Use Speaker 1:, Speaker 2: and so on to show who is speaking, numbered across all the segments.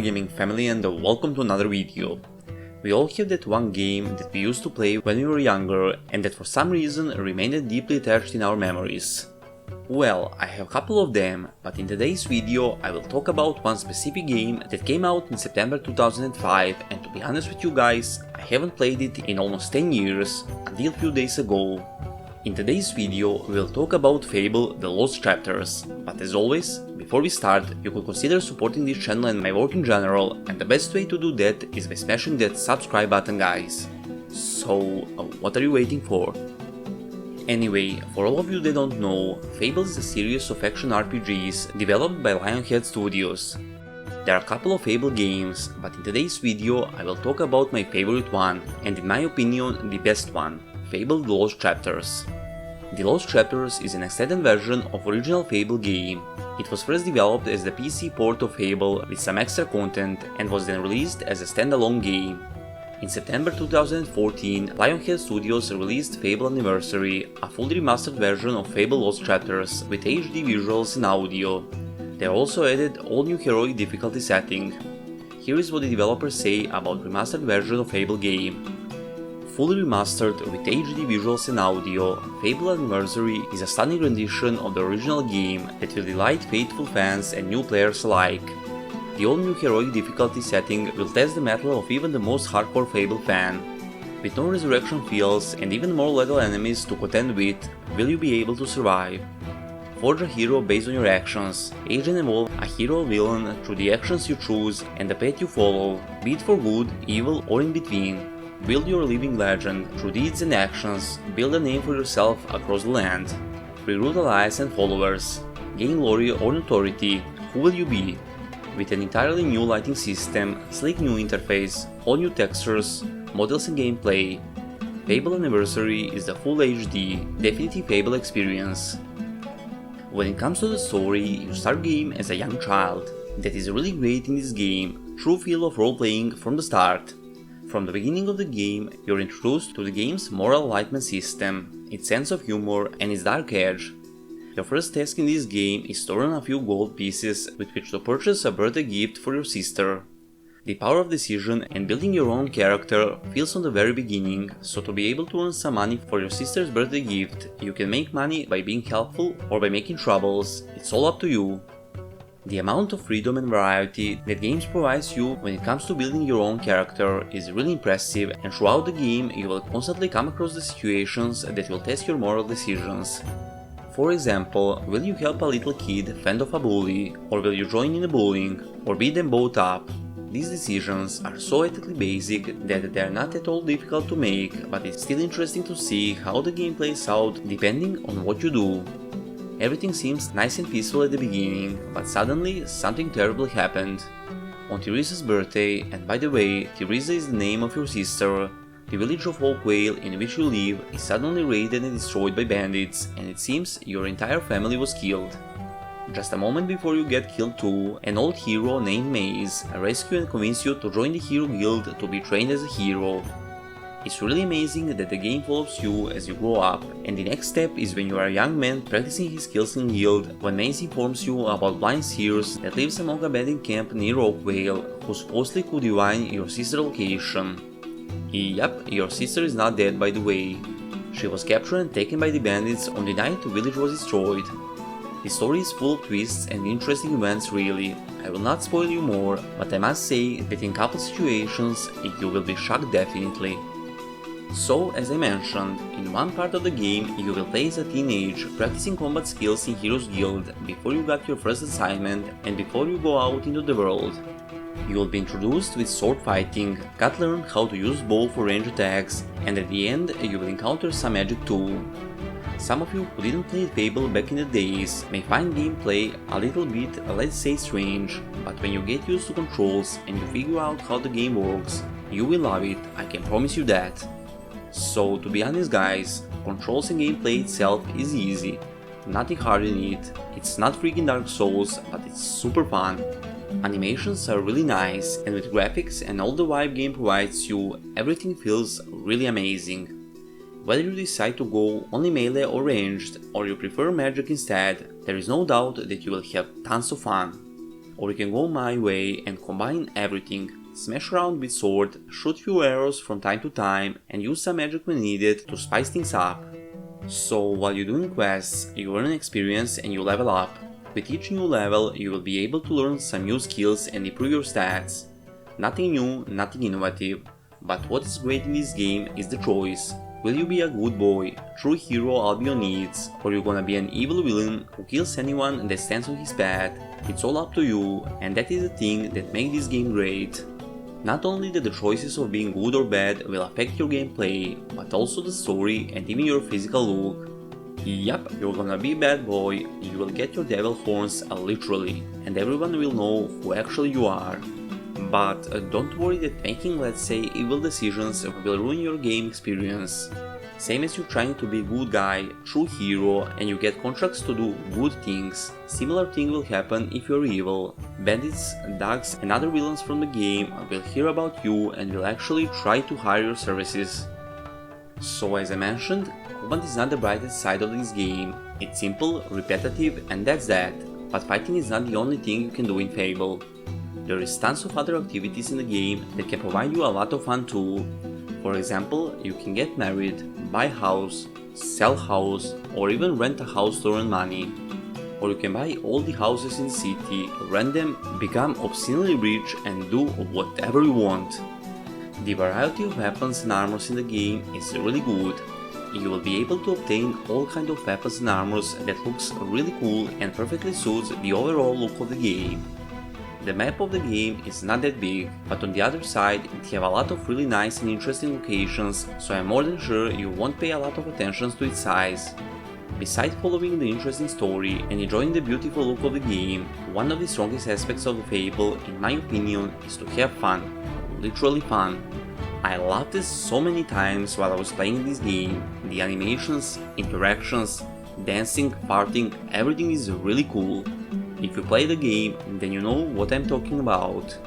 Speaker 1: gaming family, and welcome to another video. We all have that one game that we used to play when we were younger and that for some reason remained deeply attached in our memories. Well, I have a couple of them, but in today's video I will talk about one specific game that came out in September 2005, and to be honest with you guys, I haven't played it in almost 10 years, until a few days ago. In today's video we will talk about Fable: The Lost Chapters, but as always, before we start, you could consider supporting this channel and my work in general, and the best way to do that is by smashing that subscribe button, guys. So, what are you waiting for? Anyway, for all of you that don't know, Fable is a series of action RPGs developed by Lionhead Studios. There are a couple of Fable games, but in today's video I will talk about my favorite one, and in my opinion the best one, Fable: The Lost Chapters. The Lost Chapters is an extended version of original Fable game. It was first developed as the PC port of Fable with some extra content and was then released as a standalone game. In September 2014, Lionhead Studios released Fable Anniversary, a fully remastered version of Fable: Lost Chapters with HD visuals and audio. They also added all new heroic difficulty setting. Here is what the developers say about the remastered version of Fable game. Fully remastered with HD visuals and audio, Fable Anniversary is a stunning rendition of the original game that will delight faithful fans and new players alike. The all-new heroic difficulty setting will test the mettle of even the most hardcore Fable fan. With no resurrection fields and even more lethal enemies to contend with, will you be able to survive? Forge a hero based on your actions, age and evolve a hero or villain through the actions you choose and the path you follow, be it for good, evil or in between. Build your living legend through deeds and actions, build a name for yourself across the land. Recruit allies and followers. Gain glory or notoriety, who will you be? With an entirely new lighting system, sleek new interface, all new textures, models and gameplay, Fable Anniversary is the full HD, definitive Fable experience. When it comes to the story, you start game as a young child. That is really great in this game, true feel of role-playing from the start. From the beginning of the game, you're introduced to the game's moral enlightenment system, its sense of humor and its dark edge. Your first task in this game is to earn a few gold pieces with which to purchase a birthday gift for your sister. The power of decision and building your own character feels from the very beginning, so to be able to earn some money for your sister's birthday gift, you can make money by being helpful or by making troubles, it's all up to you. The amount of freedom and variety that games provides you when it comes to building your own character is really impressive, and throughout the game you will constantly come across the situations that will test your moral decisions. For example, will you help a little kid fend off a bully, or will you join in a bullying, or beat them both up? These decisions are so ethically basic that they are not at all difficult to make, but it's still interesting to see how the game plays out depending on what you do. Everything seems nice and peaceful at the beginning, but suddenly something terrible happened. On Theresa's birthday, and by the way, Theresa is the name of your sister, the village of Oakvale in which you live is suddenly raided and destroyed by bandits, and it seems your entire family was killed. Just a moment before you get killed too, an old hero named Maze rescues and convinces you to join the Hero Guild to be trained as a hero. It's really amazing that the game follows you as you grow up, and the next step is when you are a young man practicing his skills in guild, when Maze informs you about blind seers that lives among a abandoned camp near Oakvale, who supposedly could divine your sister's location. Yep, your sister is not dead, by the way. She was captured and taken by the bandits on the night the village was destroyed. The story is full of twists and interesting events really. I will not spoil you more, but I must say that in couple situations you will be shocked definitely. So, as I mentioned, in one part of the game you will play as a teenage, practicing combat skills in Heroes Guild before you got your first assignment and before you go out into the world. You will be introduced with sword fighting, got learn how to use bow for range attacks, and at the end you will encounter some magic too. Some of you who didn't play Fable back in the days may find gameplay a little bit, let's say, strange, but when you get used to controls and you figure out how the game works, you will love it, I can promise you that. So, to be honest guys, controls and gameplay itself is easy, nothing hard in it, it's not freaking Dark Souls, but it's super fun. Animations are really nice, and with graphics and all the vibe game provides you, everything feels really amazing. Whether you decide to go only melee or ranged, or you prefer magic instead, there is no doubt that you will have tons of fun. or you can go my way and combine everything. Smash around with sword, shoot few arrows from time to time, and use some magic when needed to spice things up. So while you're doing quests, you earn experience and you level up. With each new level, you will be able to learn some new skills and improve your stats. Nothing new, nothing innovative, but what is great in this game is the choice. Will you be a good boy, true hero all beyond needs, or you gonna be an evil villain who kills anyone that stands on his path? It's all up to you, and that is the thing that makes this game great. Not only that the choices of being good or bad will affect your gameplay, but also the story and even your physical look. Yup, you're gonna be a bad boy, you will get your devil horns literally, and everyone will know who actually you are. But don't worry that making, let's say, evil decisions will ruin your game experience. Same as you trying to be a good guy, true hero, and you get contracts to do good things, similar thing will happen if you're evil. Bandits, thugs and other villains from the game will hear about you and will actually try to hire your services. So as I mentioned, combat is not the brightest side of this game. It's simple, repetitive, and that's that. But fighting is not the only thing you can do in Fable. There is tons of other activities in the game that can provide you a lot of fun too. For example, you can get married, buy house, sell house, or even rent a house to earn money. Or you can buy all the houses in the city, rent them, become obscenely rich and do whatever you want. The variety of weapons and armors in the game is really good. You will be able to obtain all kinds of weapons and armors that looks really cool and perfectly suits the overall look of the game. The map of the game is not that big, but on the other side it have a lot of really nice and interesting locations, so I'm more than sure you won't pay a lot of attention to its size. Besides following the interesting story and enjoying the beautiful look of the game, one of the strongest aspects of the Fable, in my opinion, is to have fun. Literally fun. I loved this so many times while I was playing this game. The animations, interactions, dancing, partying, everything is really cool. If you play the game, then you know what I'm talking about.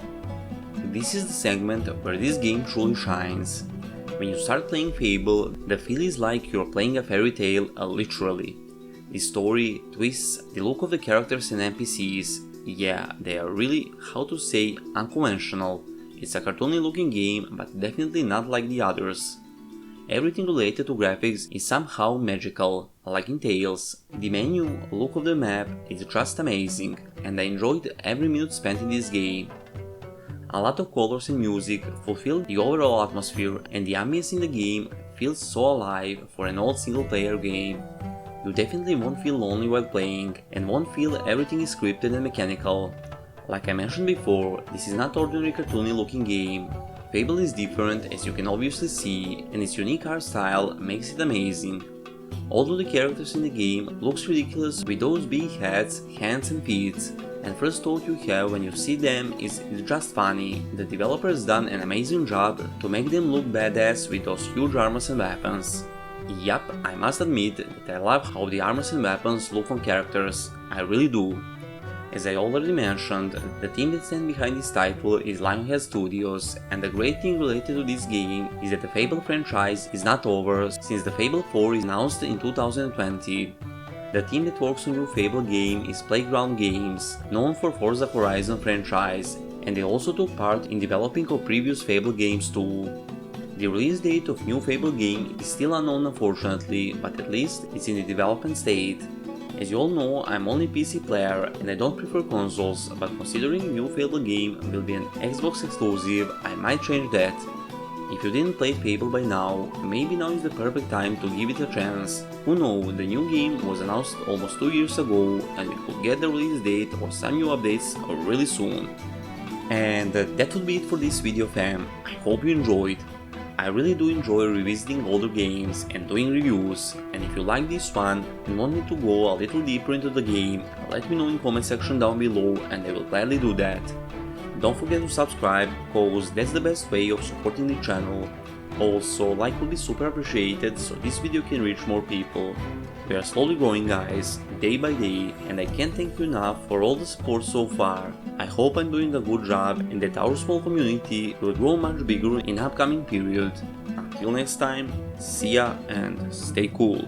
Speaker 1: This is the segment where this game truly shines. When you start playing Fable, the feel is like you're playing a fairy tale, literally. The story, twists, the look of the characters and NPCs, yeah, they are really, how to say, unconventional. It's a cartoony looking game, but definitely not like the others. Everything related to graphics is somehow magical, like in Tales. The menu, look of the map is just amazing, and I enjoyed every minute spent in this game. A lot of colors and music fulfill the overall atmosphere, and the ambience in the game feels so alive for an old single player game. You definitely won't feel lonely while playing, and won't feel everything is scripted and mechanical. Like I mentioned before, this is not ordinary cartoony looking game. Fable is different, as you can obviously see, and its unique art style makes it amazing. Although the characters in the game looks ridiculous with those big heads, hands and feet, and first thought you have when you see them is it's just funny. The developers done an amazing job to make them look badass with those huge armors and weapons. Yup, I must admit that I love how the armors and weapons look on characters, I really do. As I already mentioned, the team that stands behind this title is Lionhead Studios, and the great thing related to this game is that the Fable franchise is not over since the Fable 4 is announced in 2020. The team that works on new Fable game is Playground Games, known for Forza Horizon franchise, and they also took part in developing of previous Fable games too. The release date of new Fable game is still unknown unfortunately, but at least it's in the development state. As you all know, I'm only PC player and I don't prefer consoles, but considering new Fable game will be an Xbox exclusive, I might change that. If you didn't play Fable by now, maybe now is the perfect time to give it a chance. Who knows, the new game was announced almost 2 years ago and we could get the release date or some new updates really soon. And that would be it for this video fam, I hope you enjoyed. I really do enjoy revisiting older games and doing reviews, and if you like this one and want me to go a little deeper into the game, let me know in the comment section down below and I will gladly do that. Don't forget to subscribe, cause that's the best way of supporting the channel. Also, like would be super appreciated so this video can reach more people. We are slowly growing guys, day by day, and I can't thank you enough for all the support so far. I hope I'm doing a good job and that our small community will grow much bigger in upcoming period. Until next time, see ya and stay cool.